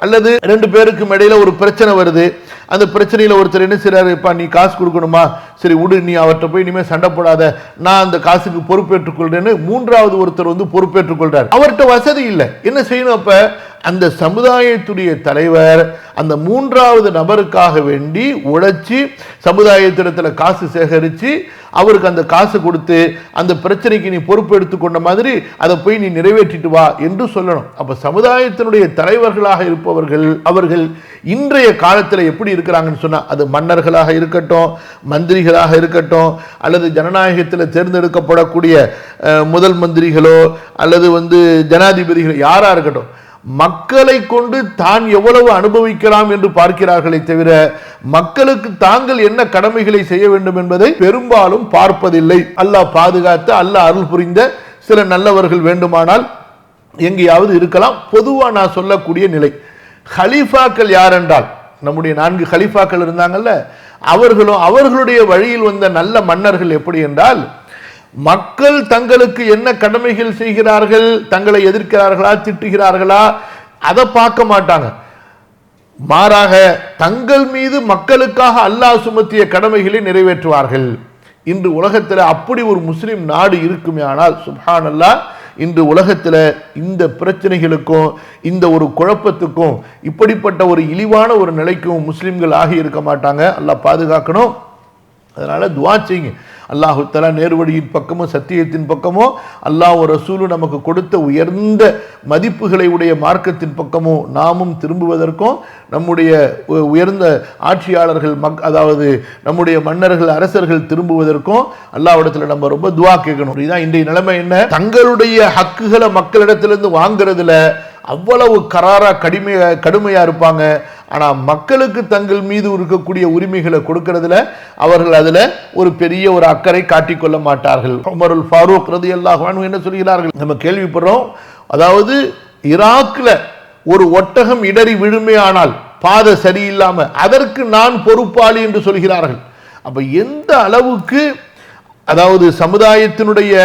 அல்லது 2 பேருக்கும் இடையில ஒரு பிரச்சனை வருது. அந்த பிரச்சனையில ஒருத்தர் என்ன செய்றாரு, இப்ப நீ காசு கொடுக்கணுமா, சரி விடு, நீ அவர்கிட்ட போய் இனிமே சண்டை போடாத, நான் அந்த காசுக்கு பொறுப்பேற்றுக் கொள்றேன்னு 3வது ஒருத்தர் வந்து பொறுப்பேற்றுக் கொள்றார். அவர்கிட்ட வசதி இல்லை, என்ன செய்யணும்? அப்ப அந்த சமுதாயத்துடைய தலைவர் அந்த 3வது நபருக்காக வேண்டி உழைச்சி சமுதாயத்திடத்துல காசு சேகரித்து அவருக்கு அந்த காசு கொடுத்து அந்த பிரச்சனைக்கு நீ பொறுப்பு எடுத்துக்கொண்ட மாதிரி அதை போய் நீ நிறைவேற்றிட்டு வா என்று சொல்லணும். அப்ப சமுதாயத்தினுடைய தலைவர்களாக இருப்பவர்கள் அவர்கள் இன்றைய காலத்தில் எப்படி இருக்கிறாங்கன்னு சொன்னா, அது மன்னர்களாக இருக்கட்டும், மந்திரிகளாக இருக்கட்டும், அல்லது ஜனநாயகத்தில் தேர்ந்தெடுக்கப்படக்கூடிய முதல் மந்திரிகளோ அல்லது வந்து ஜனாதிபதிகளோ யாரா இருக்கட்டும், மக்களை கொண்டு தான் எவ்வளவு அனுபவிக்கலாம் என்று பார்க்கிறார்களே தவிர மக்களுக்கு தாங்கள் என்ன கடமைகளை செய்ய வேண்டும் என்பதை பெரும்பாலும் பார்ப்பதில்லை. அல்லாஹ் பாதுகாத்து அல்லாஹ் அருள் புரிந்த சில நல்லவர்கள் வேண்டுமானால் எங்கேயாவது இருக்கலாம். பொதுவாக நான் சொல்லக்கூடிய நிலை, ஹலீஃபாக்கள் யார் என்றால், நம்முடைய 4 ஹலீஃபாக்கள் இருந்தாங்கல்ல, அவர்களும் அவர்களுடைய வழியில் வந்த நல்ல மன்னர்கள் எப்படி என்றால், மக்கள் தங்களுக்கு என்ன கடமைகள் செய்கிறார்கள், தங்களை எதிர்க்கிறார்களா, திட்டுகிறார்களா, அதை பார்க்க மாட்டாங்க. மாறாக தங்கள் மீது மக்களுக்காக அல்லாஹ் சுமத்திய கடமைகளை நிறைவேற்றுவார்கள். இன்று உலகத்தில் அப்படி ஒரு முஸ்லிம் நாடு இருக்குமே ஆனால் சுப்ஹானல்லாஹ், இன்று உலகத்தில் இந்த பிரச்சனைகளுக்கும் இந்த ஒரு குழப்பத்துக்கும் இப்படிப்பட்ட ஒரு இழிவான ஒரு நிலைக்கும் முஸ்லிம்கள் ஆகி இருக்க மாட்டாங்க. அல்லாஹ் பாதுகாக்கணும். அதனால துஆ செய்யுங்க. அல்லாஹு தஆலா நேர்வழியின் பக்கமோ சத்தியத்தின் பக்கமோ அல்லாஹ் ரசூலும் நமக்கு கொடுத்த உயர்ந்த மதிப்புகளை உடைய மார்க்கத்தின் பக்கமோ நாமும் திரும்புவதற்கும் நம்முடைய உயர்ந்த ஆட்சியாளர்கள் அதாவது நம்முடைய மன்னர்கள் அரசர்கள் திரும்புவதற்கும் அல்லாஹ்விடத்தில் நம்ம ரொம்ப துஆ கேட்கணும். இதுதான் இன்றைய நிலைமை. என்ன, தங்களுடைய ஹக்குகளை மக்களிடத்திலிருந்து வாங்குறதுல அவ்வளவு கடுமையா இருப்பாங்க. ஆனா மக்களுக்கு தங்கள் மீது இருக்கக்கூடிய உரிமைகளை கொடுக்கறதுல அவர்கள் அதுல ஒரு பெரிய ஒரு அக்கறை காட்டிக்கொள்ள மாட்டார்கள். உமருல் ஃபாரூக் ரலியல்லாஹு அன்ஹு என்ன சொல்கிறார்கள், நம்ம கேள்விப்படுறோம், அதாவது ஈராக்ல ஒரு ஒட்டகம் இடறி விழுமே ஆனால் பாதை சரியில்லாம அதற்கு நான் பொறுப்பாளி என்று சொல்கிறார்கள். அப்ப எந்த அளவுக்கு, அதாவது சமுதாயத்தினுடைய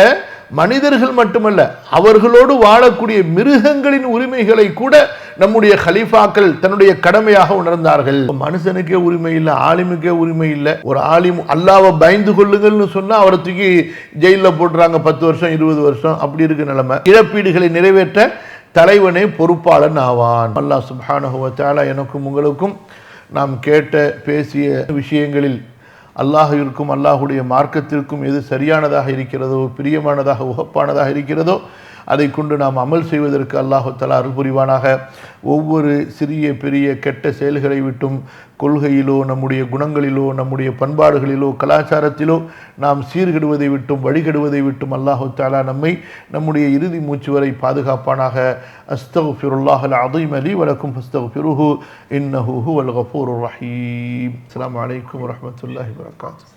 மனிதர்கள் மட்டுமல்ல, அவர்களோடு வாழக்கூடிய மிருகங்களின் உரிமைகளை கூட நம்முடைய கலீஃபாக்கள் தன்னுடைய கடமையாக உணர்ந்தார்கள். மனுஷனுக்கே உரிமை இல்லை, ஆலிமுக்கே உரிமை இல்லை. ஒரு ஆலிம் அல்லாஹ்வை பயந்து கொள்ளுங்கள்னு சொன்னா அவரை தூக்கி ஜெயிலில் போட்டுறாங்க 10 வருஷம் 20 வருஷம். அப்படி இருக்கு நிலைமை. இழப்பீடுகளை நிறைவேற்ற தலைவனே பொறுப்பாளன் ஆவான். அல்லாஹ் சுப்ஹானஹு வ தஆலா எனக்கும் உங்களுக்கும் நாம் கேட்ட பேசிய விஷயங்களில் அல்லாஹ்விற்கும் அல்லாஹுடைய மார்க்கத்திற்கும் எது சரியானதாக இருக்கிறதோ, பிரியமானதாக உகப்பானதாக இருக்கிறதோ அதை கொண்டு நாம் அமல் செய்வதற்கு அல்லாஹ் தஆலா அருள் புரிவானாக. ஒவ்வொரு சிறிய பெரிய கெட்ட செயல்களை விட்டும், கொள்கையிலோ நம்முடைய குணங்களிலோ நம்முடைய பண்பாடுகளிலோ கலாச்சாரத்திலோ நாம் சீர்கெடுவதை விட்டும் வழிகெடுவதை விட்டும் அல்லாஹ் தஆலா நம்மை நம்முடைய இறுதி மூச்சு வரை பாதுகாப்பானாக. அஸ்தக்ஃபிருல்லாஹல் அஸீம் லீ வ லக்கும் ஃபஸ்தக்ஃபிருஹு இன்னஹு ஹுவல் கஃபூருர் ரஹீம். அஸ்ஸலாமு அலைக்கும் வரஹ்மத்துல்லாஹி வபரகாத்துஹு.